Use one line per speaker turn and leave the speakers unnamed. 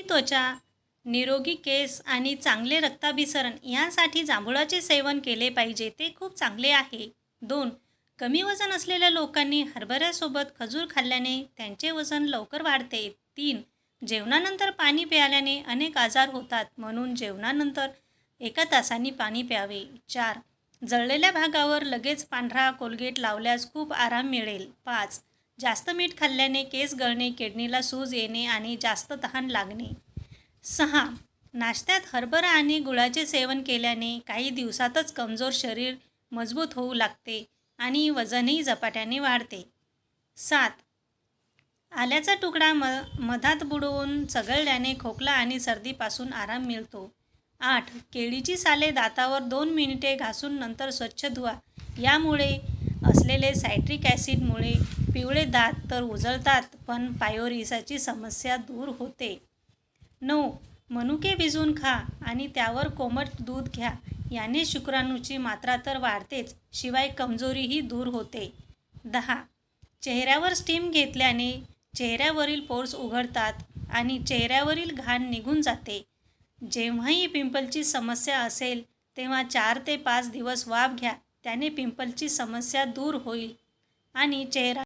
त्वचा, निरोगी केस आणि चांगले रक्ताभिसरण यासाठी जांभुळाचे सेवन केले पाहिजे. ते खूप चांगले आहे. 2. कमी वजन असलेल्या लोकांनी हरभऱ्यासोबत खजूर खाल्ल्याने त्यांचे वजन लवकर वाढते. 3. जेवणानंतर पाणी प्यायल्याने अनेक आजार होतात, म्हणून जेवणानंतर 1 तासांनी पाणी प्यावे. 4. जळलेल्या भागावर लगेच पांढरा कोलगेट लावल्यास खूप आराम मिळेल. 5. जास्त मीठ खाल्ल्याने केस गळणे, किडनीला सूज येणे आणि जास्त तहान लागणे. 6. नाश्त्यात हरभरा आणि गुळाचे सेवन केल्याने काही दिवसातच कमजोर शरीर मजबूत होऊ लागते आणि वजनही झपाट्याने वाढते. 7. आल्याचा तुकडा मधात बुडवून चघळल्याने खोकला आणि सर्दीपासून आराम मिळतो. 8. केळीची साले दातावर 2 मिनिटे घासून नंतर स्वच्छ धुवा. यामुळे असलेले सायट्रिक ॲसिडमुळे पिवळे दात तर उजळतात, पण पायोरियाची समस्या दूर होते. 9. मनुके भिजवून खा आणि त्यावर कोमट दूध घ्या. याने शुक्राणूची मात्रा तर वाढतेच, शिवाय कमजोरीही दूर होते. 10. चेहऱ्यावर स्टीम घेतल्याने चेहऱ्यावरील पोर्स उघडतात आणि चेहऱ्यावरील घाण निघून जाते. जेव्हाही पिंपलची समस्या असेल तेव्हा 4 ते 5 दिवस वाफ घ्या. त्याने पिंपलची समस्या दूर होईल आणि चेहरा